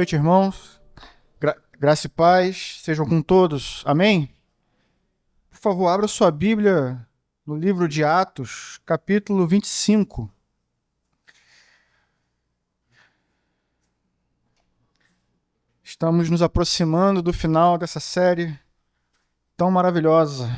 noite, irmãos. Graça e paz sejam com todos. Amém? Por favor, abra sua Bíblia no livro de Atos, capítulo 25. Estamos nos aproximando do final dessa série tão maravilhosa.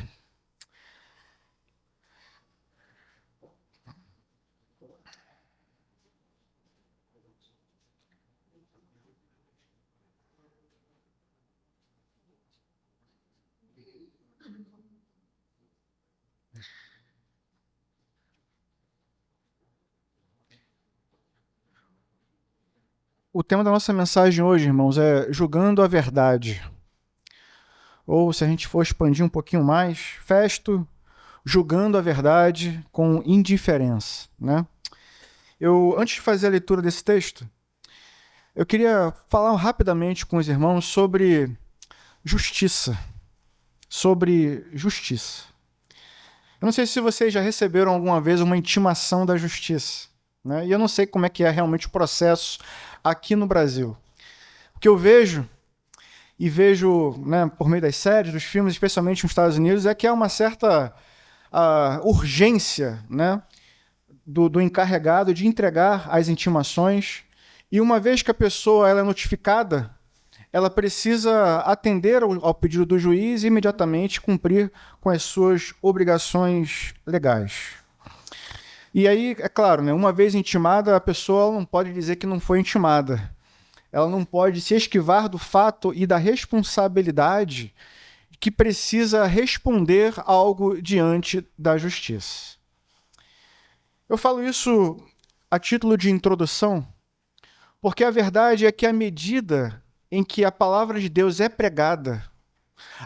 O tema da nossa mensagem hoje, irmãos, é julgando a verdade. Ou, se a gente for expandir um pouquinho mais, Festo julgando a verdade com indiferença, né? Antes de fazer a leitura desse texto, eu queria falar rapidamente com os irmãos sobre justiça. Sobre justiça. Eu não sei se vocês já receberam alguma vez uma intimação da justiça, né? E eu não sei como é que é realmente o processo aqui no Brasil. O que eu vejo, né, por meio das séries, dos filmes, especialmente nos Estados Unidos, é que há uma certa urgência, né, do encarregado de entregar as intimações, e uma vez que a pessoa ela é notificada, ela precisa atender ao pedido do juiz e imediatamente cumprir com as suas obrigações legais. E aí, é claro, né, uma vez intimada, a pessoa não pode dizer que não foi intimada. Ela não pode se esquivar do fato e da responsabilidade que precisa responder algo diante da justiça. Eu falo isso a título de introdução, porque a verdade é que à medida em que a palavra de Deus é pregada,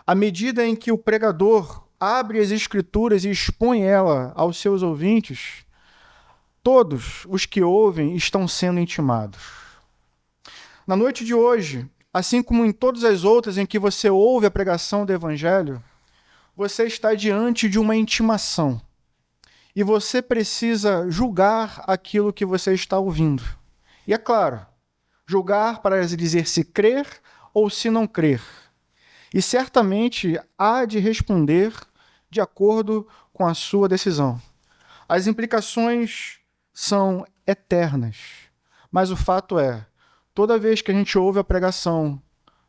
à medida em que o pregador abre as Escrituras e expõe ela aos seus ouvintes, todos os que ouvem estão sendo intimados. Na noite de hoje, assim como em todas as outras em que você ouve a pregação do Evangelho, você está diante de uma intimação e você precisa julgar aquilo que você está ouvindo. E é claro, julgar para dizer se crer ou se não crer. E certamente há de responder de acordo com a sua decisão. As implicações são eternas, mas o fato é, toda vez que a gente ouve a pregação,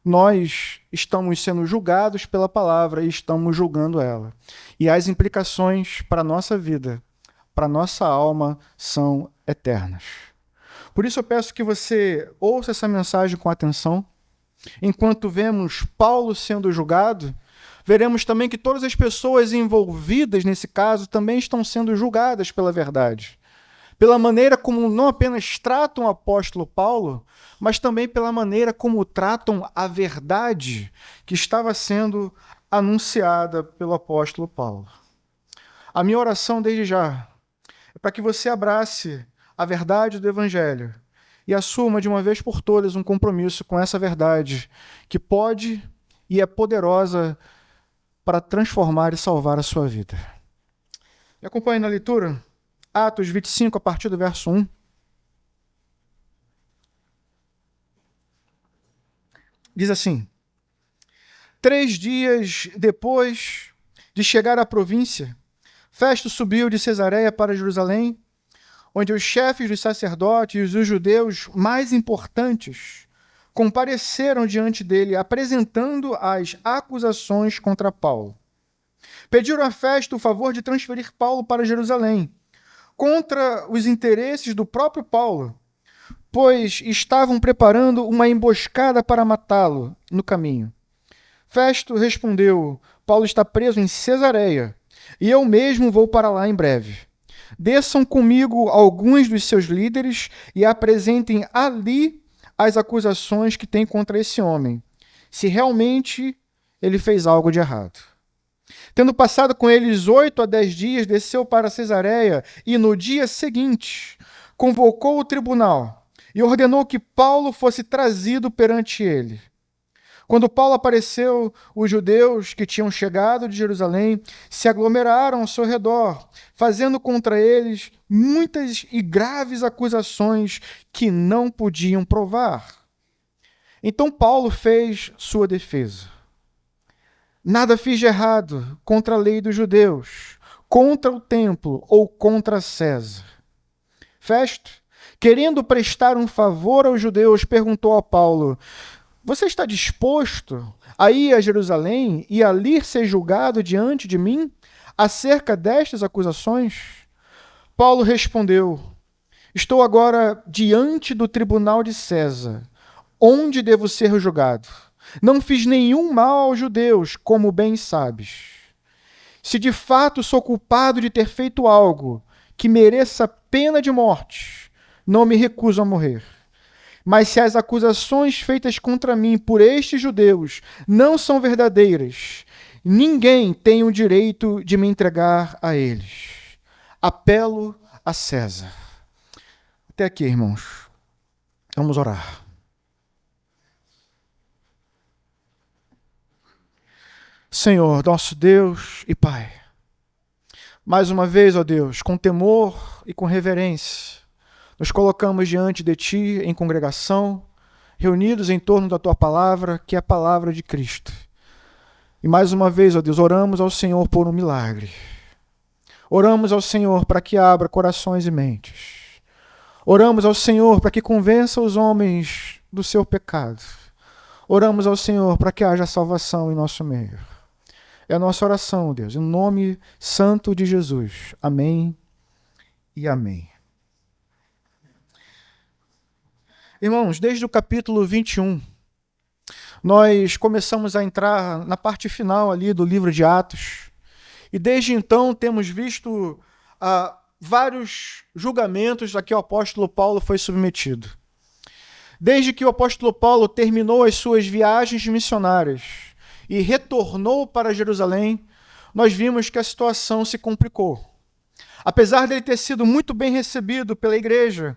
nós estamos sendo julgados pela palavra e estamos julgando ela. E as implicações para a nossa vida, para a nossa alma, são eternas. Por isso eu peço que você ouça essa mensagem com atenção. Enquanto vemos Paulo sendo julgado, veremos também que todas as pessoas envolvidas nesse caso também estão sendo julgadas pela verdade. Pela maneira como não apenas tratam o apóstolo Paulo, mas também pela maneira como tratam a verdade que estava sendo anunciada pelo apóstolo Paulo. A minha oração desde já é para que você abrace a verdade do Evangelho e assuma de uma vez por todas um compromisso com essa verdade que pode e é poderosa para transformar e salvar a sua vida. Me acompanhe na leitura? Atos 25, a partir do verso 1. Diz assim: 3 dias depois de chegar à província, Festo subiu de Cesareia para Jerusalém, onde os chefes dos sacerdotes e os judeus mais importantes compareceram diante dele, apresentando as acusações contra Paulo. Pediram a Festo o favor de transferir Paulo para Jerusalém, contra os interesses do próprio Paulo, pois estavam preparando uma emboscada para matá-lo no caminho. Festo respondeu: Paulo está preso em Cesareia, e eu mesmo vou para lá em breve. Desçam comigo alguns dos seus líderes e apresentem ali as acusações que têm contra esse homem, se realmente ele fez algo de errado. Tendo passado com eles 8 a 10 dias, desceu para Cesareia e no dia seguinte convocou o tribunal e ordenou que Paulo fosse trazido perante ele. Quando Paulo apareceu, os judeus que tinham chegado de Jerusalém se aglomeraram ao seu redor, fazendo contra eles muitas e graves acusações que não podiam provar. Então Paulo fez sua defesa. Nada fiz de errado contra a lei dos judeus, contra o templo ou contra César. Festo, querendo prestar um favor aos judeus, perguntou a Paulo: você está disposto a ir a Jerusalém e ali ser julgado diante de mim acerca destas acusações? Paulo respondeu: estou agora diante do tribunal de César, onde devo ser julgado. Não fiz nenhum mal aos judeus, como bem sabes. Se de fato sou culpado de ter feito algo que mereça pena de morte, não me recuso a morrer. Mas se as acusações feitas contra mim por estes judeus não são verdadeiras, ninguém tem o direito de me entregar a eles. Apelo a César. Até aqui, irmãos. Vamos orar. Senhor, nosso Deus e Pai, mais uma vez, ó Deus, com temor e com reverência, nos colocamos diante de Ti em congregação, reunidos em torno da Tua palavra, que é a palavra de Cristo. E mais uma vez, ó Deus, oramos ao Senhor por um milagre. Oramos ao Senhor para que abra corações e mentes. Oramos ao Senhor para que convença os homens do seu pecado. Oramos ao Senhor para que haja salvação em nosso meio. É a nossa oração, Deus, em nome santo de Jesus. Amém e amém. Irmãos, desde o capítulo 21, nós começamos a entrar na parte final ali do livro de Atos. E desde então temos visto vários julgamentos a que o apóstolo Paulo foi submetido. Desde que o apóstolo Paulo terminou as suas viagens missionárias e retornou para Jerusalém, nós vimos que a situação se complicou. Apesar dele ter sido muito bem recebido pela igreja,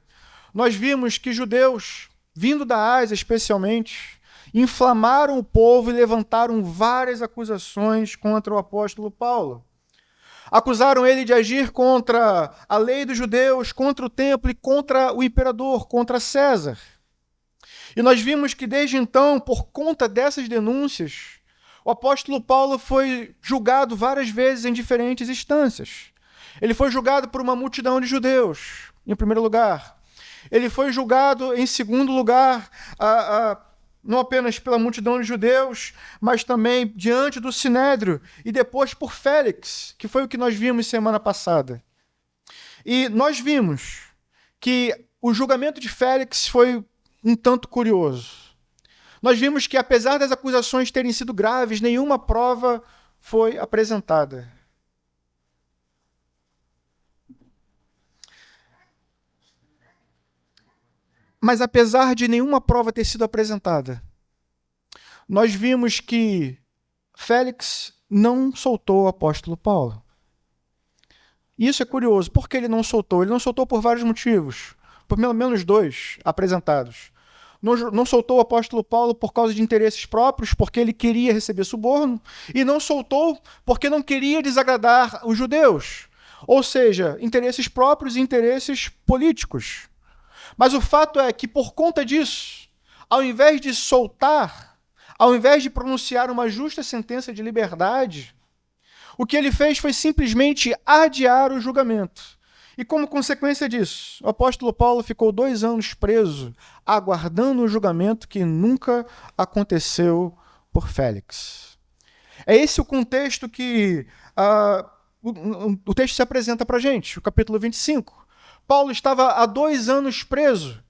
nós vimos que judeus, vindo da Ásia especialmente, inflamaram o povo e levantaram várias acusações contra o apóstolo Paulo. Acusaram ele de agir contra a lei dos judeus, contra o templo e contra o imperador, contra César. E nós vimos que desde então, por conta dessas denúncias, o apóstolo Paulo foi julgado várias vezes em diferentes instâncias. Ele foi julgado por uma multidão de judeus, em primeiro lugar. Ele foi julgado, em segundo lugar, não apenas pela multidão de judeus, mas também diante do Sinédrio, e depois por Félix, que foi o que nós vimos semana passada. E nós vimos que o julgamento de Félix foi um tanto curioso. Nós vimos que, apesar das acusações terem sido graves, nenhuma prova foi apresentada. Mas apesar de nenhuma prova ter sido apresentada, nós vimos que Félix não soltou o apóstolo Paulo. Isso é curioso. Por que ele não soltou? Ele não soltou por vários motivos, por pelo menos dois apresentados. Não soltou o apóstolo Paulo por causa de interesses próprios, porque ele queria receber suborno, e não soltou porque não queria desagradar os judeus. Ou seja, interesses próprios e interesses políticos. Mas o fato é que, por conta disso, ao invés de soltar, ao invés de pronunciar uma justa sentença de liberdade, o que ele fez foi simplesmente adiar o julgamento. E como consequência disso, o apóstolo Paulo ficou 2 anos preso, aguardando um julgamento que nunca aconteceu por Félix. É esse o contexto que o texto se apresenta para a gente, o capítulo 25. Paulo estava há 2 anos preso,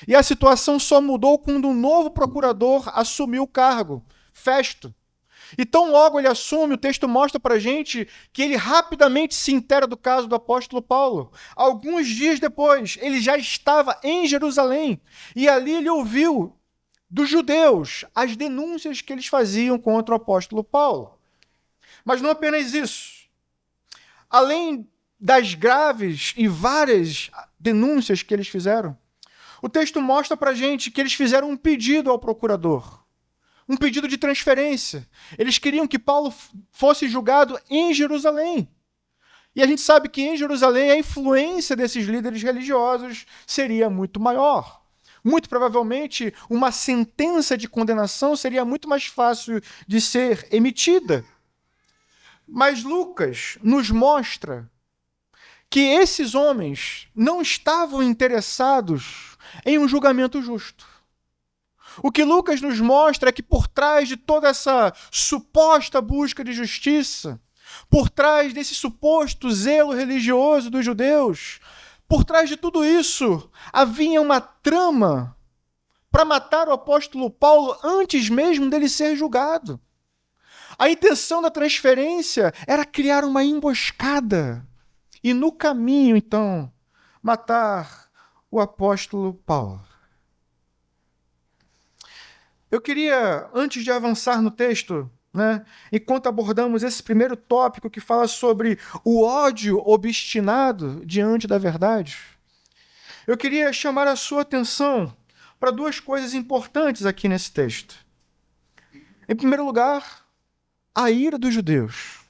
e a situação só mudou quando um novo procurador assumiu o cargo, Festo. E tão logo ele assume, o texto mostra para a gente que ele rapidamente se inteira do caso do apóstolo Paulo. Alguns dias depois, ele já estava em Jerusalém, e ali ele ouviu dos judeus as denúncias que eles faziam contra o apóstolo Paulo. Mas não apenas isso. Além das graves e várias denúncias que eles fizeram, o texto mostra para a gente que eles fizeram um pedido ao procurador. Um pedido de transferência. Eles queriam que Paulo fosse julgado em Jerusalém. E a gente sabe que em Jerusalém a influência desses líderes religiosos seria muito maior. Muito provavelmente, uma sentença de condenação seria muito mais fácil de ser emitida. Mas Lucas nos mostra que esses homens não estavam interessados em um julgamento justo. O que Lucas nos mostra é que por trás de toda essa suposta busca de justiça, por trás desse suposto zelo religioso dos judeus, por trás de tudo isso, havia uma trama para matar o apóstolo Paulo antes mesmo dele ser julgado. A intenção da transferência era criar uma emboscada e, no caminho, então, matar o apóstolo Paulo. Eu queria, antes de avançar no texto, enquanto abordamos esse primeiro tópico que fala sobre o ódio obstinado diante da verdade, eu queria chamar a sua atenção para duas coisas importantes aqui nesse texto. Em primeiro lugar, a ira dos judeus.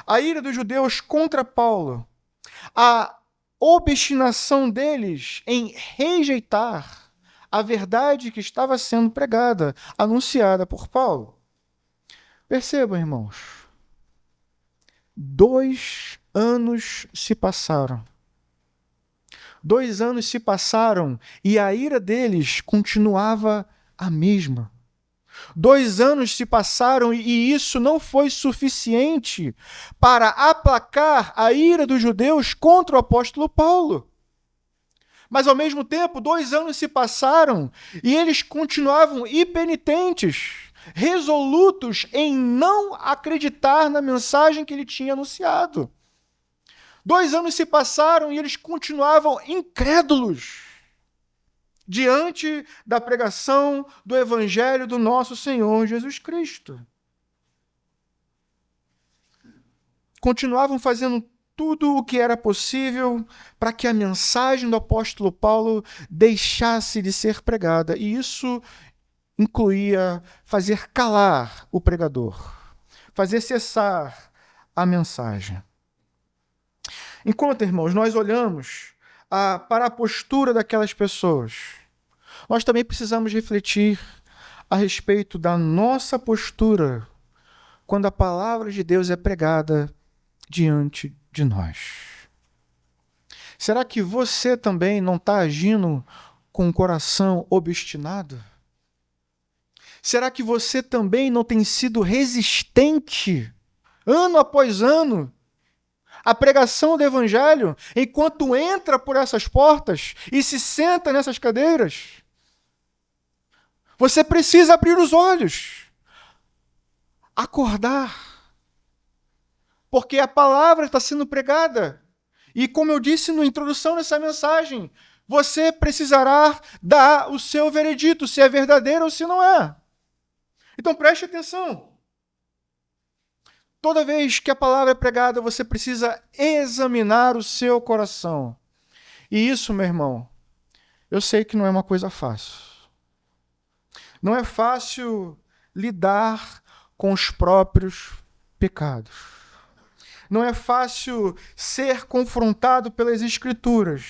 A ira dos judeus contra Paulo. A obstinação deles em rejeitar a verdade que estava sendo pregada, anunciada por Paulo. Percebam, irmãos. 2 anos se passaram. 2 anos se passaram e a ira deles continuava a mesma. 2 anos se passaram e isso não foi suficiente para aplacar a ira dos judeus contra o apóstolo Paulo. Mas, ao mesmo tempo, 2 anos se passaram e eles continuavam impenitentes, resolutos em não acreditar na mensagem que ele tinha anunciado. 2 anos se passaram e eles continuavam incrédulos diante da pregação do Evangelho do nosso Senhor Jesus Cristo. Continuavam fazendo tudo o que era possível para que a mensagem do apóstolo Paulo deixasse de ser pregada. E isso incluía fazer calar o pregador, fazer cessar a mensagem. Enquanto, irmãos, nós olhamos para a postura daquelas pessoas, nós também precisamos refletir a respeito da nossa postura quando a palavra de Deus é pregada diante de nós. Será que você também não está agindo com o coração obstinado? Será que você também não tem sido resistente, ano após ano, à pregação do Evangelho, enquanto entra por essas portas e se senta nessas cadeiras? Você precisa abrir os olhos, acordar, porque a palavra está sendo pregada. E como eu disse na introdução dessa mensagem, você precisará dar o seu veredito, se é verdadeiro ou se não é. Então preste atenção. Toda vez que a palavra é pregada, você precisa examinar o seu coração. E isso, meu irmão, eu sei que não é uma coisa fácil. Não é fácil lidar com os próprios pecados. Não é fácil ser confrontado pelas Escrituras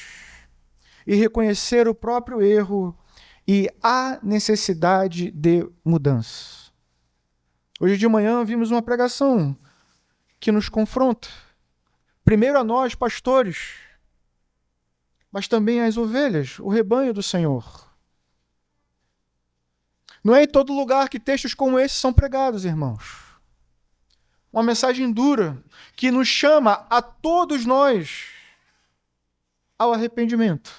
e reconhecer o próprio erro e a necessidade de mudança. Hoje de manhã vimos uma pregação que nos confronta. Primeiro a nós, pastores, mas também às ovelhas, o rebanho do Senhor. Não é em todo lugar que textos como esse são pregados, irmãos. Uma mensagem dura que nos chama a todos nós ao arrependimento.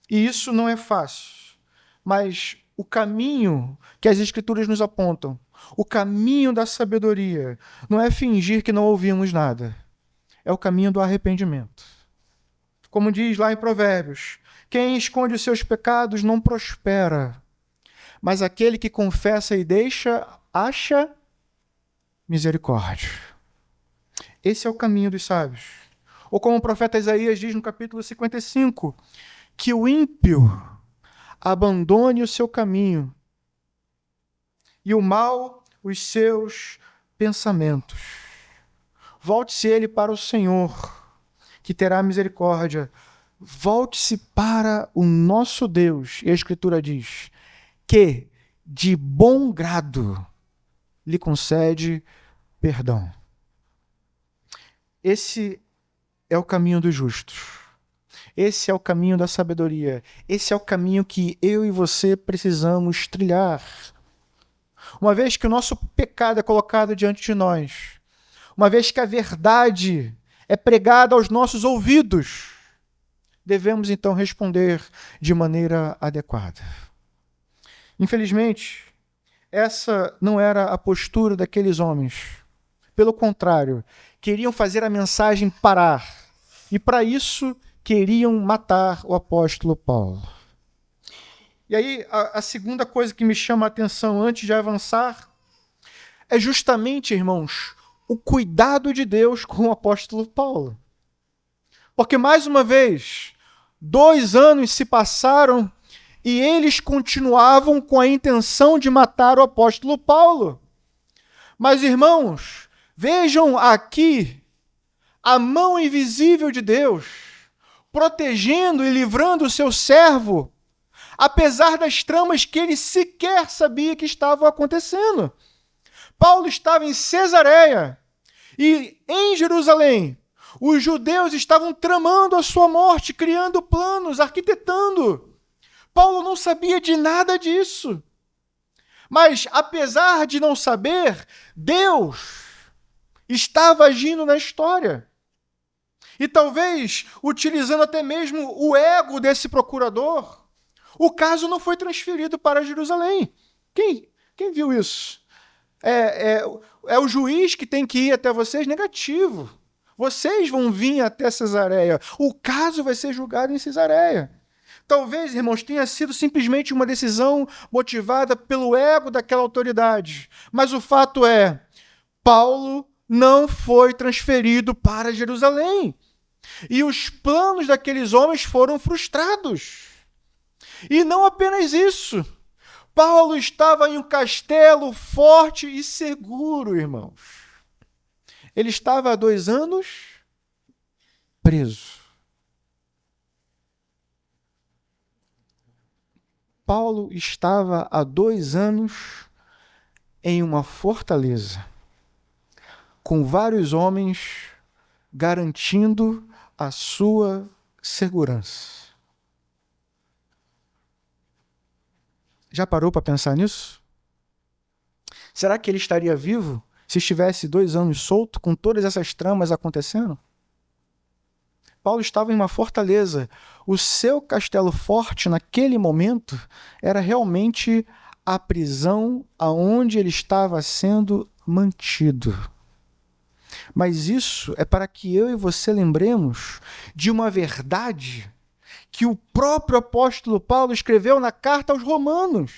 E isso não é fácil, mas o caminho que as Escrituras nos apontam, o caminho da sabedoria, não é fingir que não ouvimos nada. É o caminho do arrependimento. Como diz lá em Provérbios, quem esconde os seus pecados não prospera, mas aquele que confessa e deixa, acha misericórdia. Esse é o caminho dos sábios. Ou como o profeta Isaías diz no capítulo 55, que o ímpio abandone o seu caminho e o mal os seus pensamentos. Volte-se ele para o Senhor, que terá misericórdia Volte-se para o nosso Deus, e a Escritura diz, que de bom grado lhe concede perdão. Esse é o caminho dos justos. Esse é o caminho da sabedoria. Esse é o caminho que eu e você precisamos trilhar. Uma vez que o nosso pecado é colocado diante de nós, uma vez que a verdade é pregada aos nossos ouvidos, devemos então responder de maneira adequada. Infelizmente, essa não era a postura daqueles homens. Pelo contrário, queriam fazer a mensagem parar. E para isso, queriam matar o apóstolo Paulo. E aí, a segunda coisa que me chama a atenção antes de avançar é justamente, irmãos, o cuidado de Deus com o apóstolo Paulo. Porque, mais uma vez, 2 anos se passaram e eles continuavam com a intenção de matar o apóstolo Paulo. Mas, irmãos, vejam aqui a mão invisível de Deus, protegendo e livrando o seu servo, apesar das tramas que ele sequer sabia que estavam acontecendo. Paulo estava em Cesareia e em Jerusalém os judeus estavam tramando a sua morte, criando planos, arquitetando. Paulo não sabia de nada disso. Mas, apesar de não saber, Deus estava agindo na história. E talvez, utilizando até mesmo o ego desse procurador, o caso não foi transferido para Jerusalém. Quem viu isso? É o juiz que tem que ir até vocês? Negativo. Vocês vão vir até Cesareia. O caso vai ser julgado em Cesareia. Talvez, irmãos, tenha sido simplesmente uma decisão motivada pelo ego daquela autoridade. Mas o fato é, Paulo não foi transferido para Jerusalém. E os planos daqueles homens foram frustrados. E não apenas isso. Paulo estava em um castelo forte e seguro, irmãos. Ele estava há 2 anos preso. Paulo estava há 2 anos em uma fortaleza, com vários homens garantindo a sua segurança. Já parou para pensar nisso? Será que ele estaria vivo se estivesse 2 anos solto, com todas essas tramas acontecendo? Paulo estava em uma fortaleza. O seu castelo forte, naquele momento, era realmente a prisão aonde ele estava sendo mantido. Mas isso é para que eu e você lembremos de uma verdade que o próprio apóstolo Paulo escreveu na carta aos Romanos,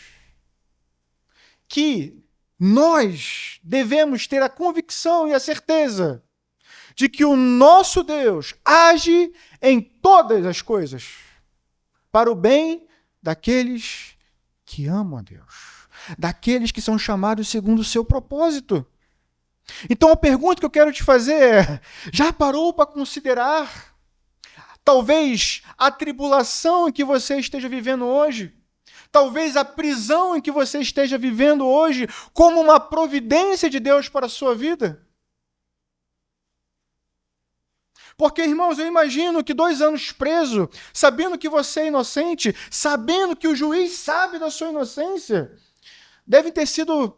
que nós devemos ter a convicção e a certeza de que o nosso Deus age em todas as coisas para o bem daqueles que amam a Deus, daqueles que são chamados segundo o seu propósito. Então a pergunta que eu quero te fazer é, já parou para considerar talvez a tribulação em que você esteja vivendo hoje, talvez a prisão em que você esteja vivendo hoje, como uma providência de Deus para a sua vida? Porque, irmãos, eu imagino que 2 anos preso, sabendo que você é inocente, sabendo que o juiz sabe da sua inocência, devem ter sido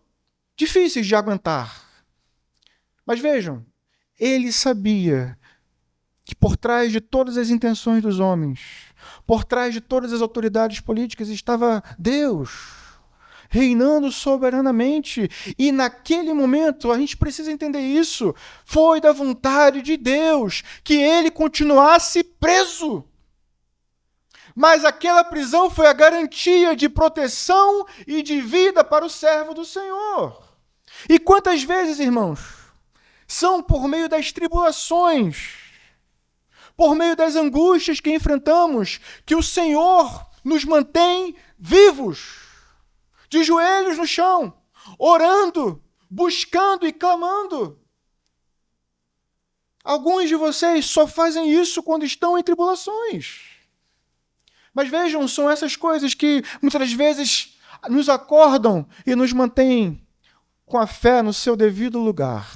difíceis de aguentar. Mas vejam, ele sabia que por trás de todas as intenções dos homens, por trás de todas as autoridades políticas, estava Deus reinando soberanamente. E naquele momento, a gente precisa entender isso, foi da vontade de Deus que ele continuasse preso. Mas aquela prisão foi a garantia de proteção e de vida para o servo do Senhor. E quantas vezes, irmãos, são por meio das tribulações, por meio das angústias que enfrentamos, que o Senhor nos mantém vivos, de joelhos no chão, orando, buscando e clamando. Alguns de vocês só fazem isso quando estão em tribulações. Mas vejam, são essas coisas que muitas vezes nos acordam e nos mantêm com a fé no seu devido lugar.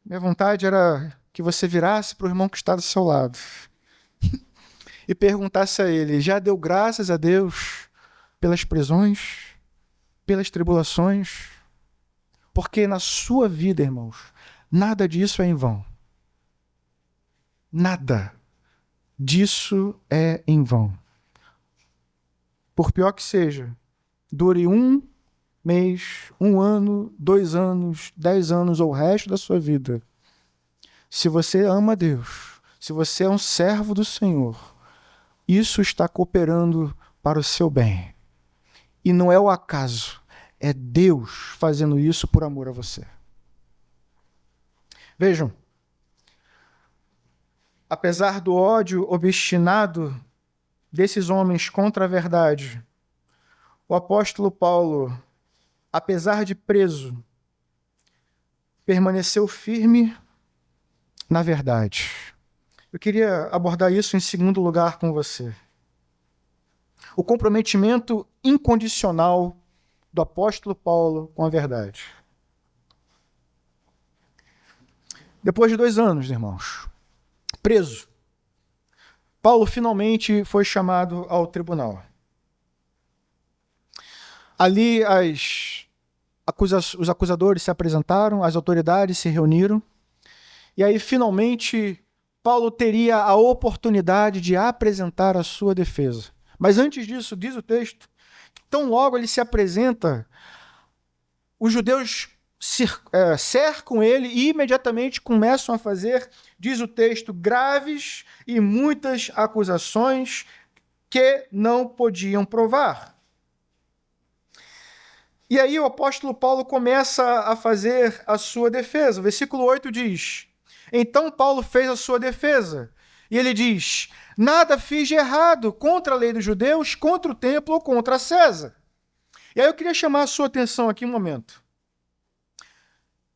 Minha vontade era que você virasse para o irmão que está do seu lado e perguntasse a ele: já deu graças a Deus pelas prisões, pelas tribulações? Porque na sua vida, irmãos, nada disso é em vão. Nada disso é em vão. Por pior que seja, dure 1 mês, 1 ano, 2 anos, 10 anos ou o resto da sua vida. Se você ama Deus, se você é um servo do Senhor, isso está cooperando para o seu bem. E não é o acaso, é Deus fazendo isso por amor a você. Vejam, apesar do ódio obstinado desses homens contra a verdade, o apóstolo Paulo, apesar de preso, permaneceu firme na verdade. Eu queria abordar isso em segundo lugar com você. O comprometimento incondicional do apóstolo Paulo com a verdade. Depois de 2 anos, irmãos, preso, Paulo finalmente foi chamado ao tribunal. Ali os acusadores se apresentaram, as autoridades se reuniram, e aí finalmente Paulo teria a oportunidade de apresentar a sua defesa. Mas antes disso, diz o texto, tão logo ele se apresenta, os judeus cercam ele e imediatamente começam a fazer, diz o texto, graves e muitas acusações que não podiam provar. E aí o apóstolo Paulo começa a fazer a sua defesa. O versículo 8 diz: então Paulo fez a sua defesa. E ele diz: nada fiz de errado contra a lei dos judeus, contra o templo ou contra César. E aí eu queria chamar a sua atenção aqui um momento.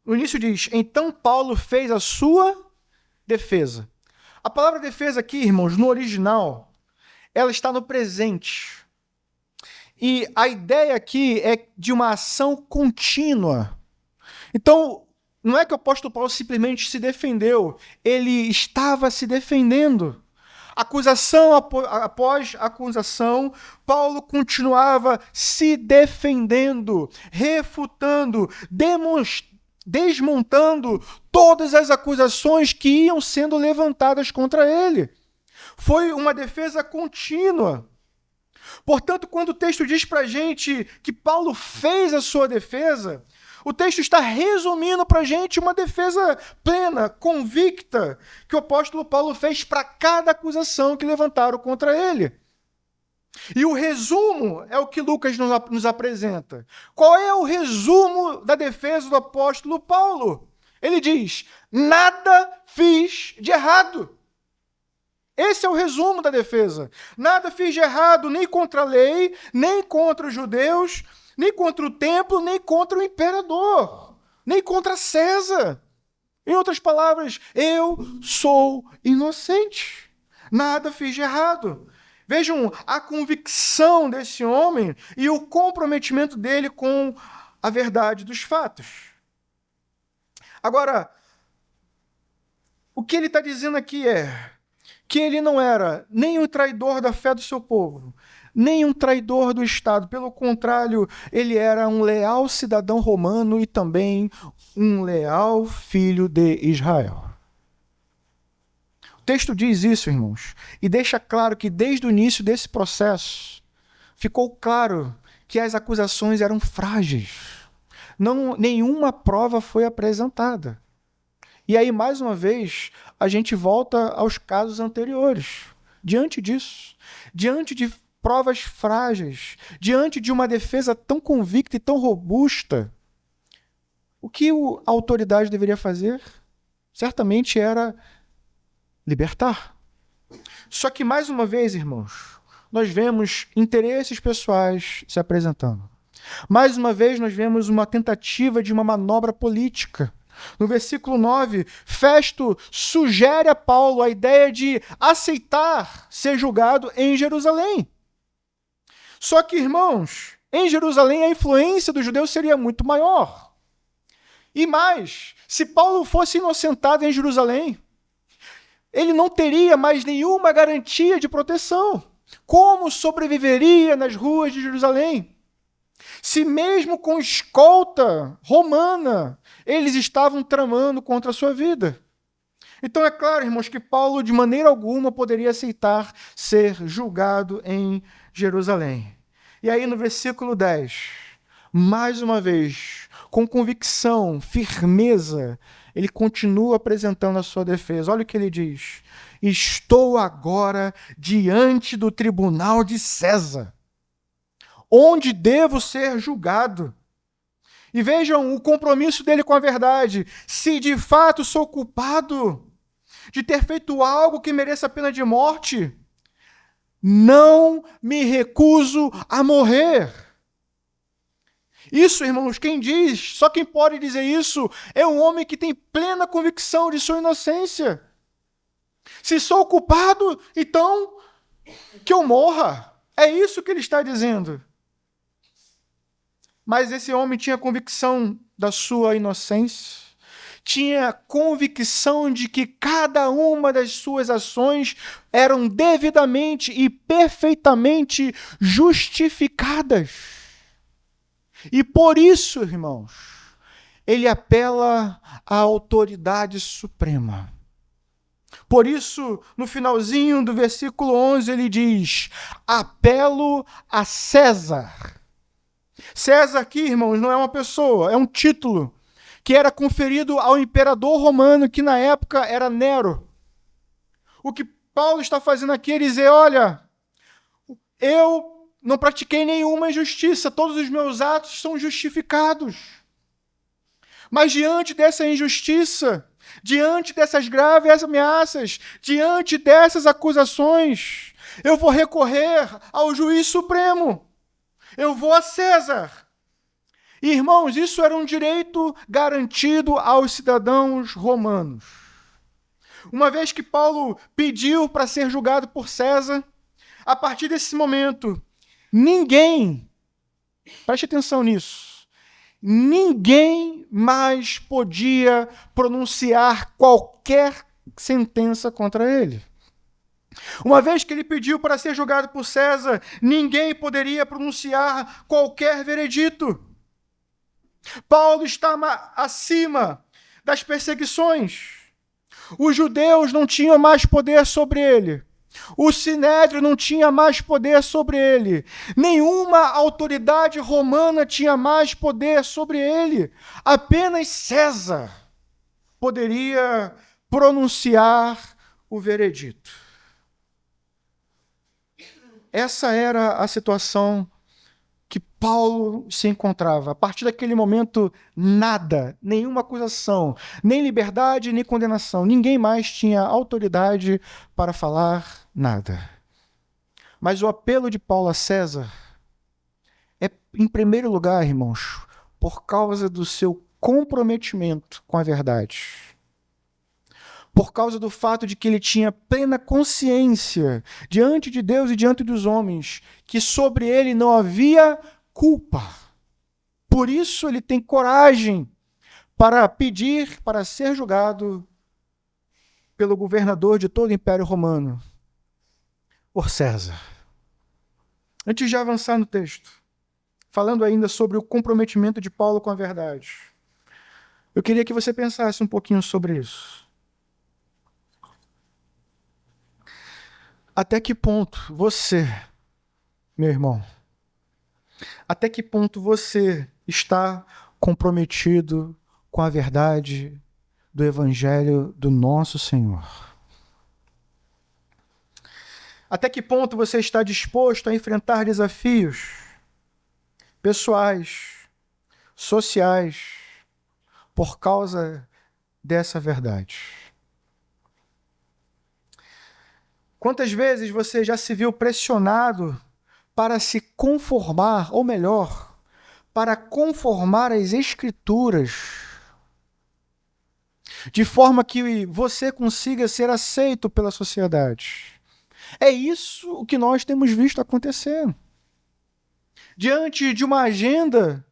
No início diz: então Paulo fez a sua defesa. A palavra defesa aqui, irmãos, no original, ela está no presente. E a ideia aqui é de uma ação contínua. Então, não é que o apóstolo Paulo simplesmente se defendeu, ele estava se defendendo. Acusação após acusação, Paulo continuava se defendendo, refutando, desmontando todas as acusações que iam sendo levantadas contra ele. Foi uma defesa contínua. Portanto, quando o texto diz para a gente que Paulo fez a sua defesa, o texto está resumindo para a gente uma defesa plena, convicta, que o apóstolo Paulo fez para cada acusação que levantaram contra ele. E o resumo é o que Lucas nos apresenta. Qual é o resumo da defesa do apóstolo Paulo? Ele diz: nada fiz de errado. Esse é o resumo da defesa. Nada fiz de errado, nem contra a lei, nem contra os judeus, nem contra o templo, nem contra o imperador, nem contra César. Em outras palavras, eu sou inocente. Nada fiz de errado. Vejam a convicção desse homem e o comprometimento dele com a verdade dos fatos. Agora, o que ele está dizendo aqui é que ele não era nem um traidor da fé do seu povo, nem um traidor do Estado. Pelo contrário, ele era um leal cidadão romano e também um leal filho de Israel. O texto diz isso, irmãos, e deixa claro que desde o início desse processo, ficou claro que as acusações eram frágeis. Nenhuma prova foi apresentada. E aí, mais uma vez, a gente volta aos casos anteriores. Diante disso, diante de provas frágeis, diante de uma defesa tão convicta e tão robusta, o que a autoridade deveria fazer? Certamente era libertar. Só que, mais uma vez, irmãos, nós vemos interesses pessoais se apresentando. Mais uma vez, nós vemos uma tentativa de uma manobra política. No versículo 9, Festo sugere a Paulo a ideia de aceitar ser julgado em Jerusalém. Só que, irmãos, em Jerusalém a influência dos judeus seria muito maior. E mais, se Paulo fosse inocentado em Jerusalém, ele não teria mais nenhuma garantia de proteção. Como sobreviveria nas ruas de Jerusalém? Se mesmo com escolta romana, eles estavam tramando contra a sua vida. Então é claro, irmãos, que Paulo de maneira alguma poderia aceitar ser julgado em Jerusalém. E aí no versículo 10, mais uma vez, com convicção, firmeza, ele continua apresentando a sua defesa. Olha o que ele diz: estou agora diante do tribunal de César, onde devo ser julgado. E vejam o compromisso dele com a verdade. Se de fato sou culpado de ter feito algo que mereça a pena de morte, não me recuso a morrer. Isso, irmãos, quem diz, só quem pode dizer isso é um homem que tem plena convicção de sua inocência. Se sou culpado, então que eu morra. É isso que ele está dizendo. Mas esse homem tinha convicção da sua inocência, tinha convicção de que cada uma das suas ações eram devidamente e perfeitamente justificadas. E por isso, irmãos, ele apela à autoridade suprema. Por isso, no finalzinho do versículo 11, ele diz: apelo a César. César aqui, irmãos, não é uma pessoa, é um título que era conferido ao imperador romano, que na época era Nero. O que Paulo está fazendo aqui é dizer: olha, eu não pratiquei nenhuma injustiça, todos os meus atos são justificados. Mas diante dessa injustiça, diante dessas graves ameaças, diante dessas acusações, eu vou recorrer ao juiz supremo. Eu vou a César. E, irmãos, isso era um direito garantido aos cidadãos romanos. Uma vez que Paulo pediu para ser julgado por César, a partir desse momento, ninguém, preste atenção nisso, ninguém mais podia pronunciar qualquer sentença contra ele. Uma vez que ele pediu para ser julgado por César, ninguém poderia pronunciar qualquer veredito. Paulo está acima das perseguições. Os judeus não tinham mais poder sobre ele. O sinédrio não tinha mais poder sobre ele. Nenhuma autoridade romana tinha mais poder sobre ele. Apenas César poderia pronunciar o veredito. Essa era a situação que Paulo se encontrava. A partir daquele momento, nada, nenhuma acusação, nem liberdade, nem condenação. Ninguém mais tinha autoridade para falar nada. Mas o apelo de Paulo a César é, em primeiro lugar, irmãos, por causa do seu comprometimento com a verdade. Por causa do fato de que ele tinha plena consciência diante de Deus e diante dos homens que sobre ele não havia culpa. Por isso ele tem coragem para pedir para ser julgado pelo governador de todo o Império Romano, por César. Antes de avançar no texto, falando ainda sobre o comprometimento de Paulo com a verdade, eu queria que você pensasse um pouquinho sobre isso. Até que ponto você, meu irmão, até que ponto você está comprometido com a verdade do Evangelho do nosso Senhor? Até que ponto você está disposto a enfrentar desafios pessoais, sociais, por causa dessa verdade? Quantas vezes você já se viu pressionado para se conformar, ou melhor, para conformar as Escrituras, de forma que você consiga ser aceito pela sociedade. É isso o que nós temos visto acontecer. Diante de uma agenda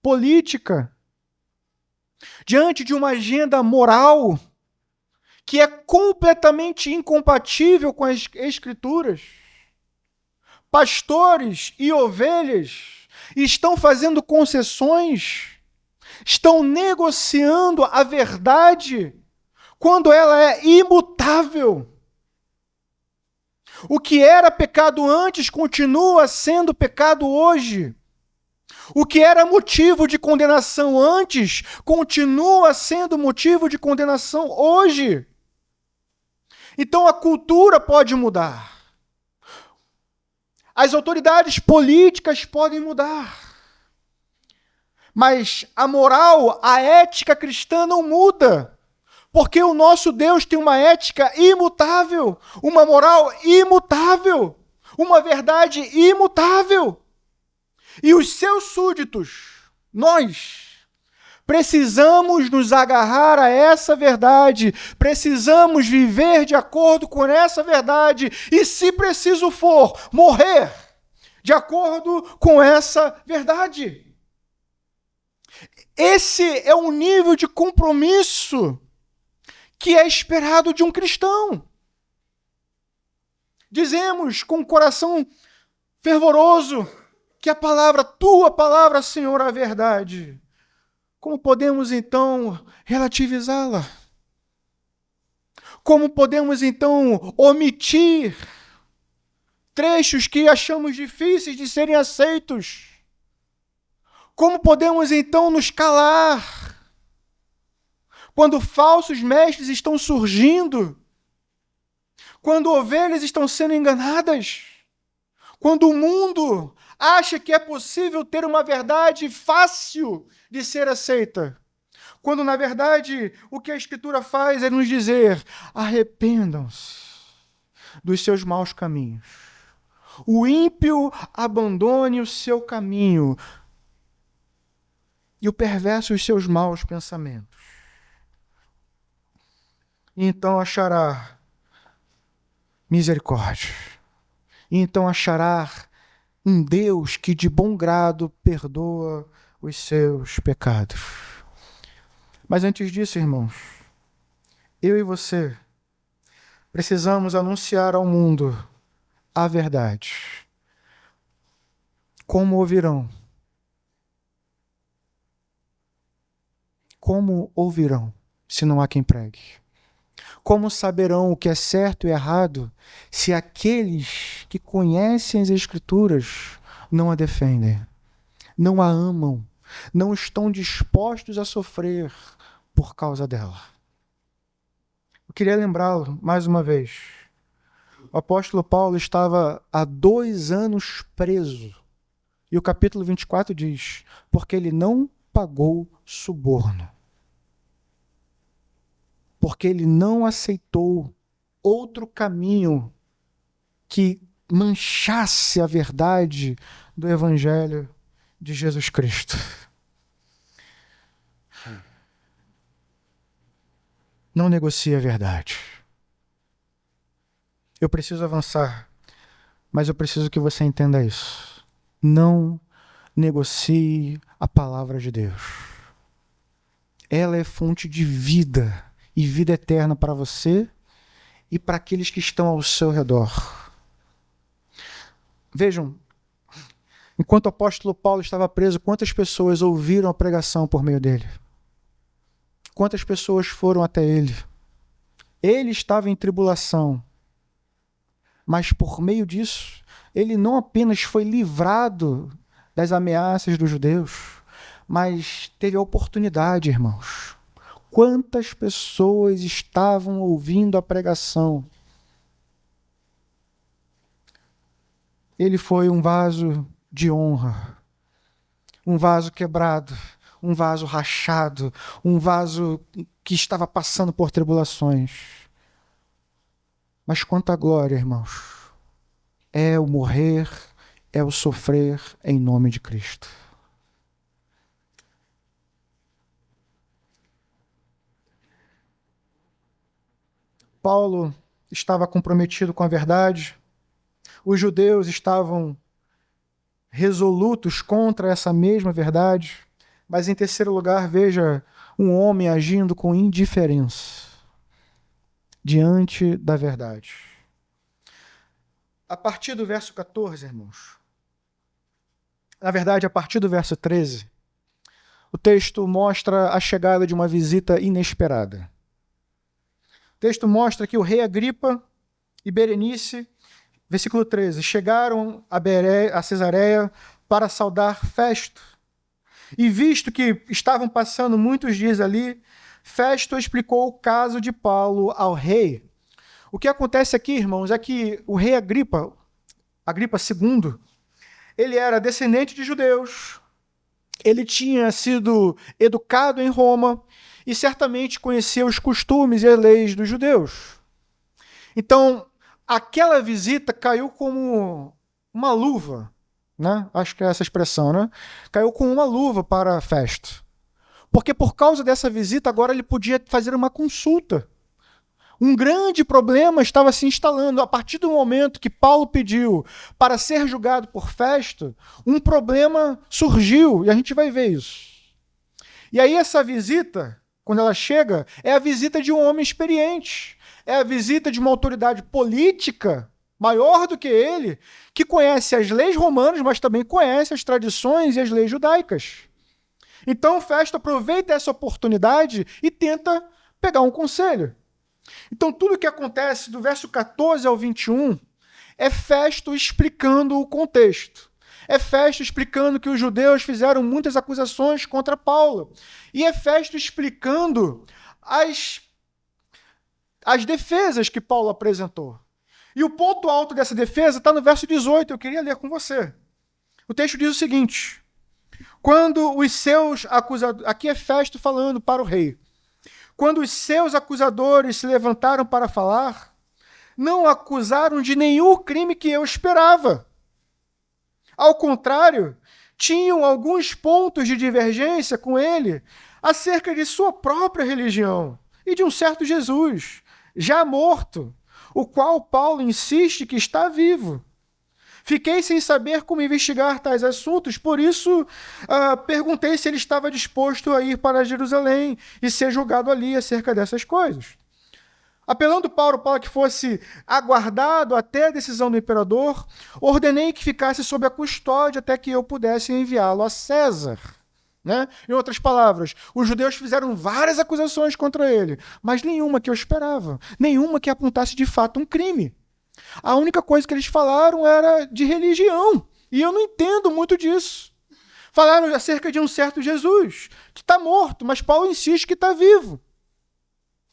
política, diante de uma agenda moral, que é completamente incompatível com as Escrituras, pastores e ovelhas estão fazendo concessões, estão negociando a verdade quando ela é imutável. O que era pecado antes continua sendo pecado hoje. O que era motivo de condenação antes continua sendo motivo de condenação hoje. Então a cultura pode mudar. As autoridades políticas podem mudar. Mas a moral, a ética cristã não muda. Porque o nosso Deus tem uma ética imutável, uma moral imutável, uma verdade imutável. E os seus súditos, nós, precisamos nos agarrar a essa verdade, precisamos viver de acordo com essa verdade e, se preciso for, morrer de acordo com essa verdade. Esse é o nível de compromisso que é esperado de um cristão. Dizemos com o coração fervoroso que a palavra, tua palavra, Senhor, é a verdade. Como podemos então relativizá-la? Como podemos então omitir trechos que achamos difíceis de serem aceitos? Como podemos então nos calar quando falsos mestres estão surgindo? Quando ovelhas estão sendo enganadas? Quando o mundo acha que é possível ter uma verdade fácil de ser aceita? Quando, na verdade, o que a Escritura faz é nos dizer: arrependam-se dos seus maus caminhos. O ímpio abandone o seu caminho e o perverso os seus maus pensamentos. E então achará misericórdia. E então achará um Deus que de bom grado perdoa os seus pecados. Mas antes disso, irmãos, eu e você precisamos anunciar ao mundo a verdade. Como ouvirão? Como ouvirão, se não há quem pregue? Como saberão o que é certo e errado, se aqueles que conhecem as Escrituras não a defendem, não a amam, não estão dispostos a sofrer por causa dela? Eu queria lembrá-lo mais uma vez. O apóstolo Paulo estava há 2 anos preso. E o capítulo 24 diz: porque ele não pagou suborno. Porque ele não aceitou outro caminho que manchasse a verdade do Evangelho de Jesus Cristo. Não negocie a verdade. Eu preciso avançar, mas eu preciso que você entenda isso. Não negocie a palavra de Deus. Ela é fonte de vida e vida eterna para você e para aqueles que estão ao seu redor. Vejam, enquanto o apóstolo Paulo estava preso, quantas pessoas ouviram a pregação por meio dele? Quantas pessoas foram até ele? Ele estava em tribulação, mas por meio disso, ele não apenas foi livrado das ameaças dos judeus, mas teve a oportunidade, irmãos. Quantas pessoas estavam ouvindo a pregação? Ele foi um vaso de honra, um vaso quebrado, um vaso rachado, um vaso que estava passando por tribulações. Mas quanta glória, irmãos, é o morrer, é o sofrer em nome de Cristo. Paulo estava comprometido com a verdade, os judeus estavam resolutos contra essa mesma verdade, mas em terceiro lugar, veja um homem agindo com indiferença diante da verdade. A partir do verso 14, irmãos, na verdade, a partir do verso 13, o texto mostra a chegada de uma visita inesperada. O texto mostra que o rei Agripa e Berenice, versículo 13, chegaram a Cesareia para saudar Festo. E visto que estavam passando muitos dias ali, Festo explicou o caso de Paulo ao rei. O que acontece aqui, irmãos, é que o rei Agripa II, ele era descendente de judeus, ele tinha sido educado em Roma e certamente conhecia os costumes e as leis dos judeus. Então, aquela visita caiu como uma luva, né? Acho que é essa expressão, né? Caiu como uma luva para Festo. Porque por causa dessa visita, agora ele podia fazer uma consulta. Um grande problema estava se instalando. A partir do momento que Paulo pediu para ser julgado por Festo, um problema surgiu, e a gente vai ver isso. E aí essa visita, quando ela chega, é a visita de um homem experiente, é a visita de uma autoridade política maior do que ele, que conhece as leis romanas, mas também conhece as tradições e as leis judaicas. Então Festo aproveita essa oportunidade e tenta pegar um conselho. Então, tudo o que acontece do verso 14 ao 21 é Festo explicando o contexto. É Festo explicando que os judeus fizeram muitas acusações contra Paulo. E é Festo explicando as defesas que Paulo apresentou. E o ponto alto dessa defesa está no verso 18, eu queria ler com você. O texto diz o seguinte: quando os seus acusadores... Aqui é Festo falando para o rei. Quando os seus acusadores se levantaram para falar, não o acusaram de nenhum crime que eu esperava. Ao contrário, tinham alguns pontos de divergência com ele acerca de sua própria religião e de um certo Jesus, já morto, o qual Paulo insiste que está vivo. Fiquei sem saber como investigar tais assuntos, por isso perguntei se ele estava disposto a ir para Jerusalém e ser julgado ali acerca dessas coisas. Apelando Paulo para que fosse aguardado até a decisão do imperador, ordenei que ficasse sob a custódia até que eu pudesse enviá-lo a César. Né? Em outras palavras, os judeus fizeram várias acusações contra ele, mas nenhuma que eu esperava, nenhuma que apontasse de fato um crime. A única coisa que eles falaram era de religião. E eu não entendo muito disso. Falaram acerca de um certo Jesus, que está morto, mas Paulo insiste que está vivo.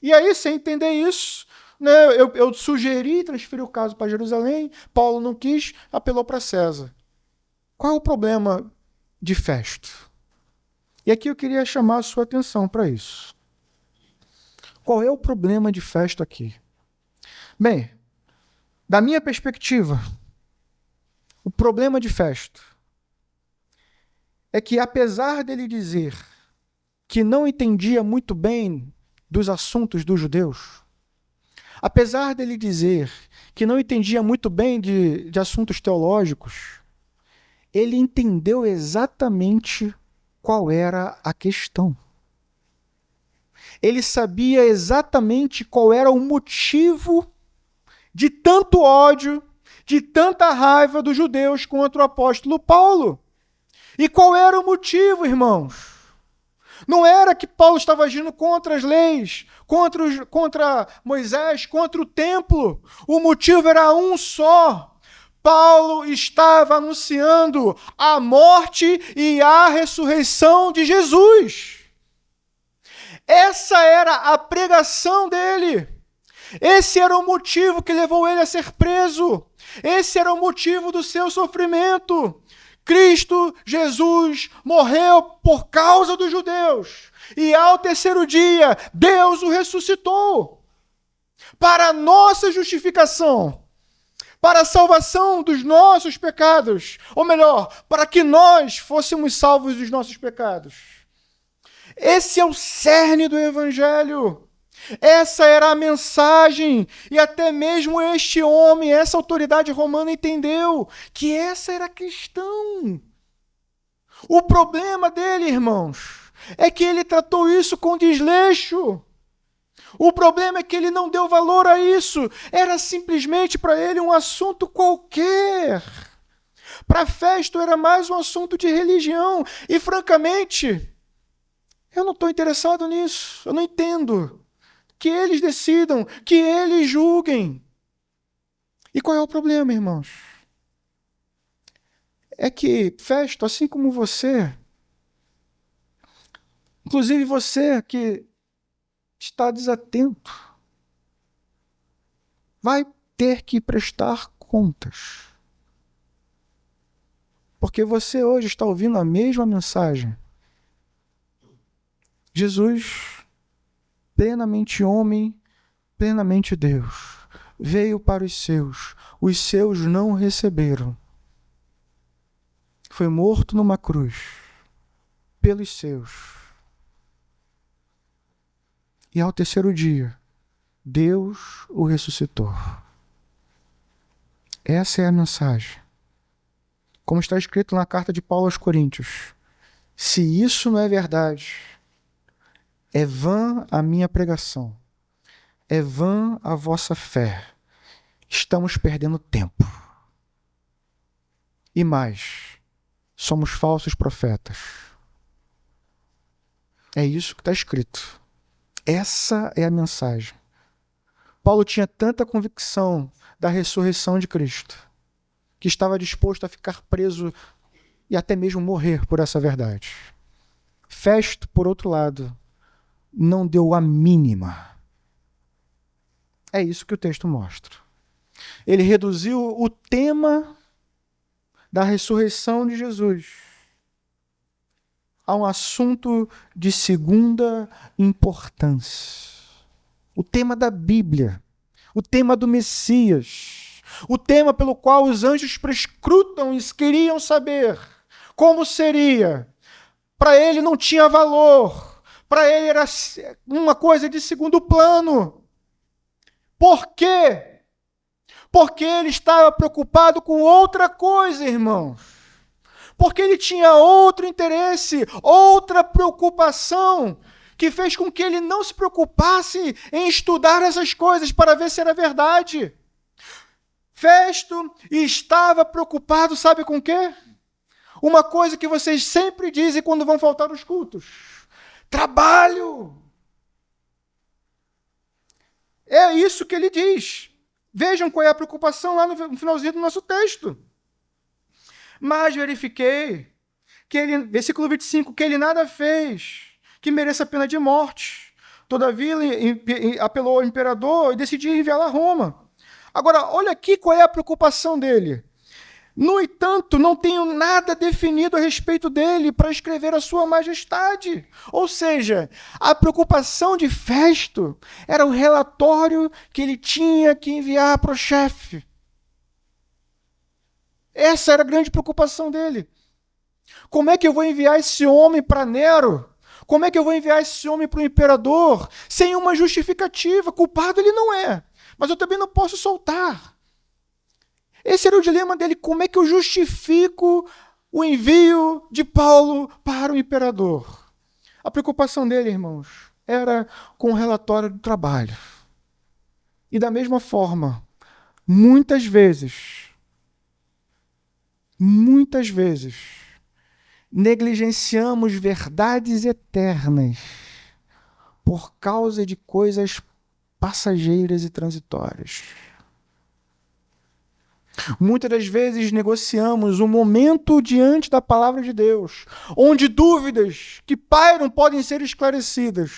E aí, sem entender isso, né, eu sugeri transferir o caso para Jerusalém, Paulo não quis, apelou para César. Qual é o problema de Festo? E aqui eu queria chamar a sua atenção para isso. Qual é o problema de Festo aqui? Bem, da minha perspectiva, o problema de Festo é que, apesar dele dizer que não entendia muito bem dos assuntos dos judeus, apesar dele dizer que não entendia muito bem de assuntos teológicos, ele entendeu exatamente qual era a questão. Ele sabia exatamente qual era o motivo de tanto ódio, de tanta raiva dos judeus contra o apóstolo Paulo. E qual era o motivo, irmãos? Não era que Paulo estava agindo contra as leis, contra Moisés, contra o templo. O motivo era um só. Paulo estava anunciando a morte e a ressurreição de Jesus. Essa era a pregação dele. Esse era o motivo que levou ele a ser preso. Esse era o motivo do seu sofrimento. Cristo Jesus morreu por causa dos judeus. E ao terceiro dia, Deus o ressuscitou. Para a nossa justificação. Para a salvação dos nossos pecados. Ou melhor, para que nós fôssemos salvos dos nossos pecados. Esse é o cerne do Evangelho. Essa era a mensagem, e até mesmo este homem, essa autoridade romana entendeu que essa era a questão. O problema dele, irmãos, é que ele tratou isso com desleixo. O problema é que ele não deu valor a isso. Era simplesmente para ele um assunto qualquer. Para Festo era mais um assunto de religião. E, francamente, eu não estou interessado nisso. Eu não entendo. Que eles decidam, que eles julguem. E qual é o problema, irmãos? É que Festo, assim como você, inclusive você que está desatento, vai ter que prestar contas. Porque você hoje está ouvindo a mesma mensagem. Jesus, plenamente homem, plenamente Deus, veio para os seus não o receberam. Foi morto numa cruz, pelos seus. E ao terceiro dia, Deus o ressuscitou. Essa é a mensagem. Como está escrito na carta de Paulo aos Coríntios, se isso não é verdade, é vã a minha pregação, é vã a vossa fé. Estamos perdendo tempo. E mais, somos falsos profetas. É isso que está escrito. Essa é a mensagem. Paulo tinha tanta convicção da ressurreição de Cristo, que estava disposto a ficar preso e até mesmo morrer por essa verdade. Festo, por outro lado, não deu a mínima. É isso que o texto mostra. Ele reduziu o tema da ressurreição de Jesus a um assunto de segunda importância. O tema da Bíblia, o tema do Messias, o tema pelo qual os anjos prescrutam e queriam saber como seria. Para ele não tinha valor, para ele era uma coisa de segundo plano. Por quê? Porque ele estava preocupado com outra coisa, irmãos. Porque ele tinha outro interesse, outra preocupação, que fez com que ele não se preocupasse em estudar essas coisas para ver se era verdade. Festo estava preocupado, sabe com o quê? Uma coisa que vocês sempre dizem quando vão faltar os cultos: trabalho. É isso que ele diz. Vejam qual é a preocupação lá no finalzinho do nosso texto. Mas verifiquei que ele, versículo 25, que ele nada fez que mereça a pena de morte. Todavia, ele apelou ao imperador e decidiu enviá-lo a Roma. Agora, olha aqui qual é a preocupação dele. No entanto, não tenho nada definido a respeito dele para escrever a sua majestade. Ou seja, a preocupação de Festo era o relatório que ele tinha que enviar para o chefe. Essa era a grande preocupação dele. Como é que eu vou enviar esse homem para Nero? Como é que eu vou enviar esse homem para o imperador sem uma justificativa? Culpado ele não é, mas eu também não posso soltar. Esse era o dilema dele. Como é que eu justifico o envio de Paulo para o imperador? A preocupação dele, irmãos, era com o relatório do trabalho. E da mesma forma, muitas vezes, negligenciamos verdades eternas por causa de coisas passageiras e transitórias. Muitas das vezes negociamos um momento diante da palavra de Deus, onde dúvidas que pairam podem ser esclarecidas,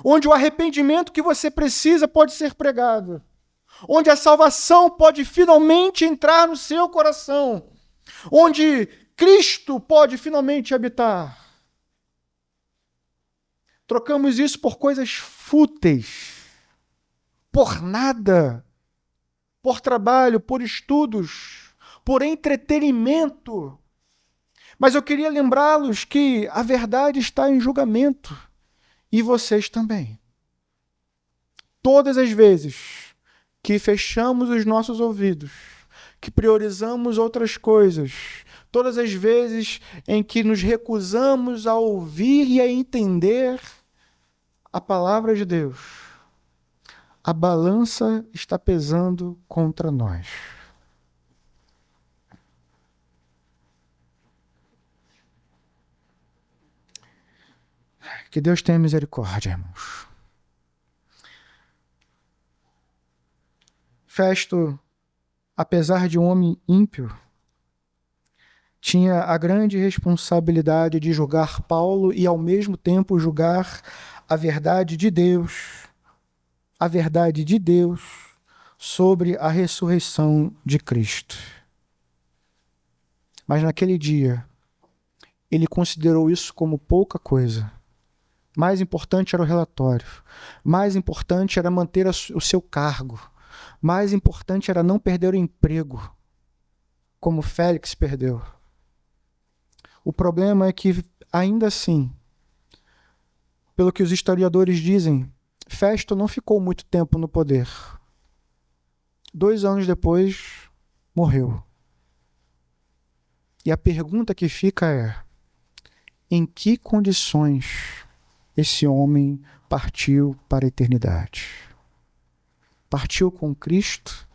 onde o arrependimento que você precisa pode ser pregado, onde a salvação pode finalmente entrar no seu coração, onde Cristo pode finalmente habitar. Trocamos isso por coisas fúteis, por nada, por trabalho, por estudos, por entretenimento. Mas eu queria lembrá-los que a verdade está em julgamento, e vocês também. Todas as vezes que fechamos os nossos ouvidos, que priorizamos outras coisas, todas as vezes em que nos recusamos a ouvir e a entender a palavra de Deus, a balança está pesando contra nós. Que Deus tenha misericórdia, irmãos. Festo, apesar de um homem ímpio, tinha a grande responsabilidade de julgar Paulo e, ao mesmo tempo, julgar a verdade de Deus sobre a ressurreição de Cristo. Mas naquele dia, ele considerou isso como pouca coisa. Mais importante era o relatório. Mais importante era manter o seu cargo. Mais importante era não perder o emprego, como Félix perdeu. O problema é que, ainda assim, pelo que os historiadores dizem, Festo não ficou muito tempo no poder. 2 anos depois, morreu. E a pergunta que fica é: em que condições esse homem partiu para a eternidade? Partiu com Cristo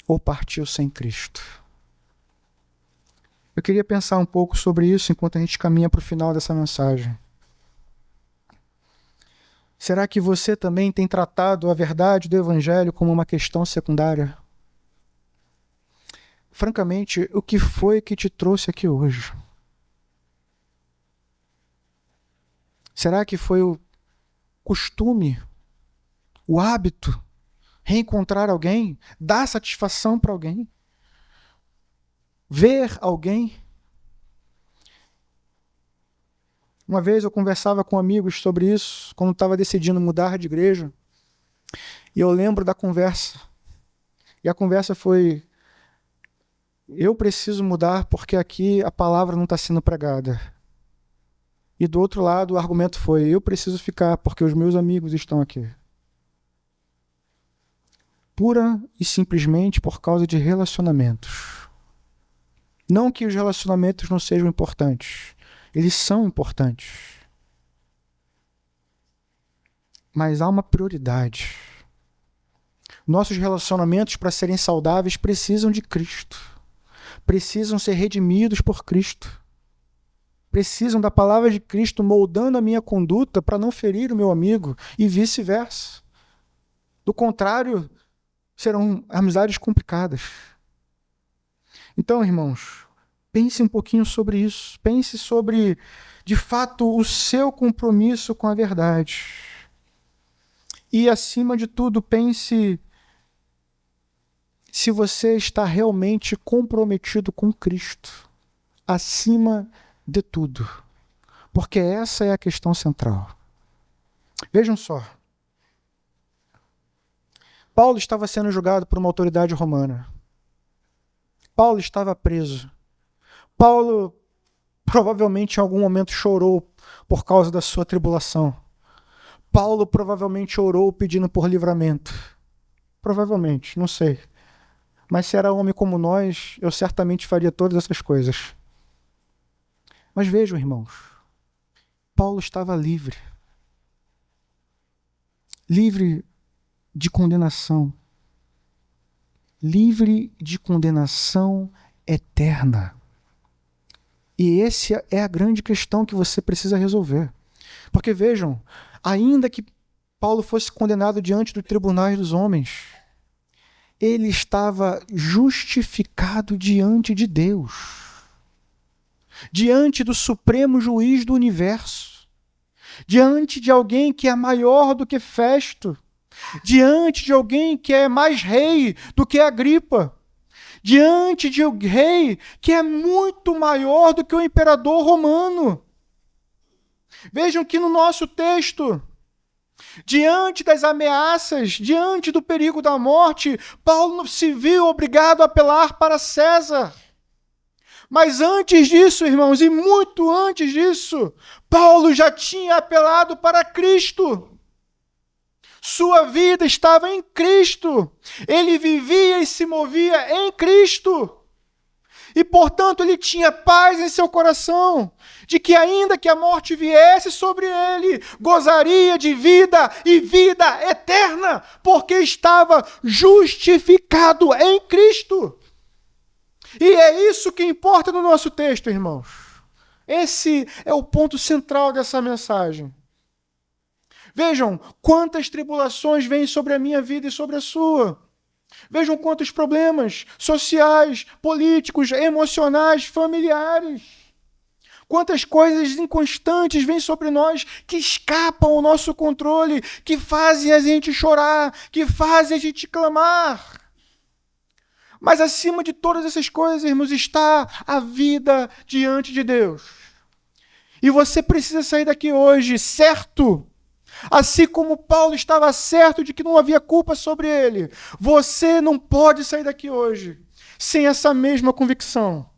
ou partiu sem Cristo? Eu queria pensar um pouco sobre isso enquanto a gente caminha para o final dessa mensagem. Será que você também tem tratado a verdade do Evangelho como uma questão secundária? Francamente, o que foi que te trouxe aqui hoje? Será que foi o costume, o hábito, reencontrar alguém, dar satisfação para alguém, ver alguém? Uma vez eu conversava com amigos sobre isso, quando estava decidindo mudar de igreja, e eu lembro da conversa. E a conversa foi: eu preciso mudar porque aqui a palavra não está sendo pregada. E do outro lado o argumento foi: eu preciso ficar porque os meus amigos estão aqui. Pura e simplesmente por causa de relacionamentos. Não que os relacionamentos não sejam importantes. Eles são importantes. Mas há uma prioridade. Nossos relacionamentos, para serem saudáveis, precisam de Cristo. Precisam ser redimidos por Cristo. Precisam da palavra de Cristo moldando a minha conduta para não ferir o meu amigo e vice-versa. Do contrário, serão amizades complicadas. Então, irmãos, pense um pouquinho sobre isso. Pense sobre, de fato, o seu compromisso com a verdade. E, acima de tudo, pense se você está realmente comprometido com Cristo, acima de tudo. Porque essa é a questão central. Vejam só. Paulo estava sendo julgado por uma autoridade romana. Paulo estava preso. Paulo provavelmente em algum momento chorou por causa da sua tribulação. Paulo provavelmente orou pedindo por livramento. Provavelmente, não sei. Mas se era homem como nós, eu certamente faria todas essas coisas. Mas vejam, irmãos, Paulo estava livre. Livre de condenação. Livre de condenação eterna. E essa é a grande questão que você precisa resolver. Porque vejam, ainda que Paulo fosse condenado diante dos tribunais dos homens, ele estava justificado diante de Deus, diante do supremo juiz do universo, diante de alguém que é maior do que Festo, diante de alguém que é mais rei do que Agripa, diante de um rei que é muito maior do que o imperador romano. Vejam que no nosso texto, diante das ameaças, diante do perigo da morte, Paulo se viu obrigado a apelar para César. Mas antes disso, irmãos, e muito antes disso, Paulo já tinha apelado para Cristo. Sua vida estava em Cristo. Ele vivia e se movia em Cristo. E, portanto, ele tinha paz em seu coração, de que ainda que a morte viesse sobre ele, gozaria de vida e vida eterna, porque estava justificado em Cristo. E é isso que importa no nosso texto, irmãos. Esse é o ponto central dessa mensagem. Vejam quantas tribulações vêm sobre a minha vida e sobre a sua. Vejam quantos problemas sociais, políticos, emocionais, familiares. Quantas coisas inconstantes vêm sobre nós que escapam ao nosso controle, que fazem a gente chorar, que fazem a gente clamar. Mas acima de todas essas coisas, irmãos, está a vida diante de Deus. E você precisa sair daqui hoje, certo? Assim como Paulo estava certo de que não havia culpa sobre ele, você não pode sair daqui hoje sem essa mesma convicção.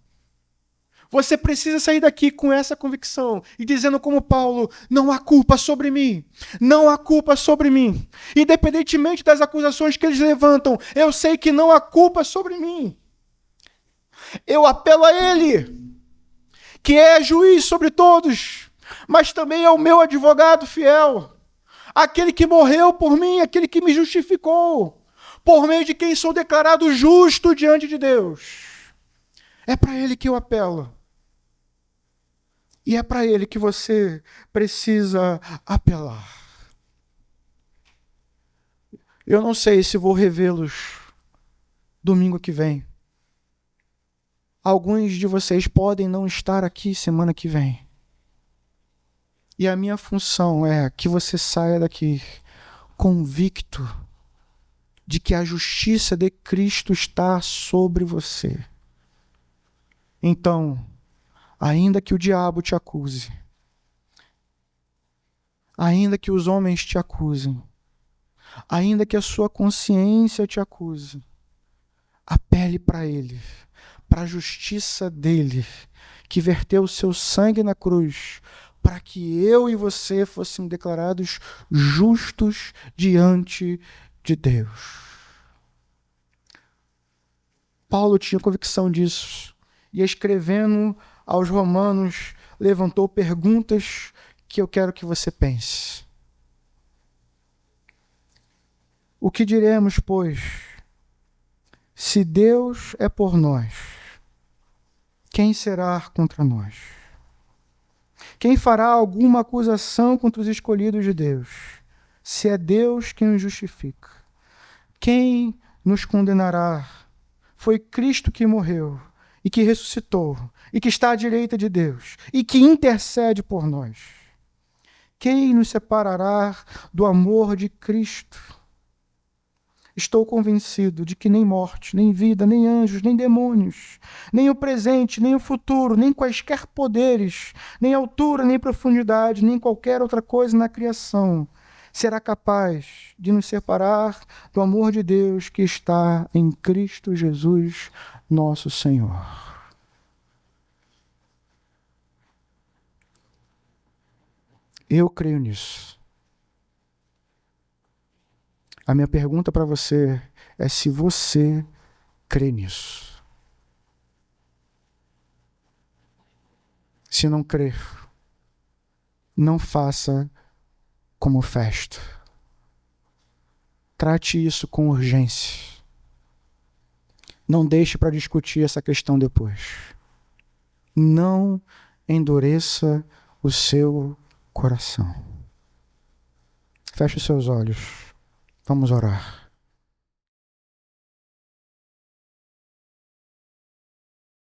Você precisa sair daqui com essa convicção e dizendo como Paulo, não há culpa sobre mim, não há culpa sobre mim. Independentemente das acusações que eles levantam, eu sei que não há culpa sobre mim. Eu apelo a ele, que é juiz sobre todos, mas também é o meu advogado fiel. Aquele que morreu por mim, aquele que me justificou, por meio de quem sou declarado justo diante de Deus. É para ele que eu apelo. E é para ele que você precisa apelar. Eu não sei se vou revê-los domingo que vem. Alguns de vocês podem não estar aqui semana que vem. E a minha função é que você saia daqui convicto de que a justiça de Cristo está sobre você. Então, ainda que o diabo te acuse, ainda que os homens te acusem, ainda que a sua consciência te acuse, apele para ele, para a justiça dele, que verteu o seu sangue na cruz, para que eu e você fôssemos declarados justos diante de Deus. Paulo tinha convicção disso, e escrevendo aos Romanos, levantou perguntas que eu quero que você pense. O que diremos, pois? Se Deus é por nós, quem será contra nós? Quem fará alguma acusação contra os escolhidos de Deus? Se é Deus quem os justifica. Quem nos condenará? Foi Cristo que morreu e que ressuscitou e que está à direita de Deus e que intercede por nós. Quem nos separará do amor de Cristo? Estou convencido de que nem morte, nem vida, nem anjos, nem demônios, nem o presente, nem o futuro, nem quaisquer poderes, nem altura, nem profundidade, nem qualquer outra coisa na criação será capaz de nos separar do amor de Deus que está em Cristo Jesus, nosso Senhor. Eu creio nisso. A minha pergunta para você é se você crê nisso. Se não crer, não faça como Festo. Trate isso com urgência. Não deixe para discutir essa questão depois. Não endureça o seu coração. Feche os seus olhos. Vamos orar.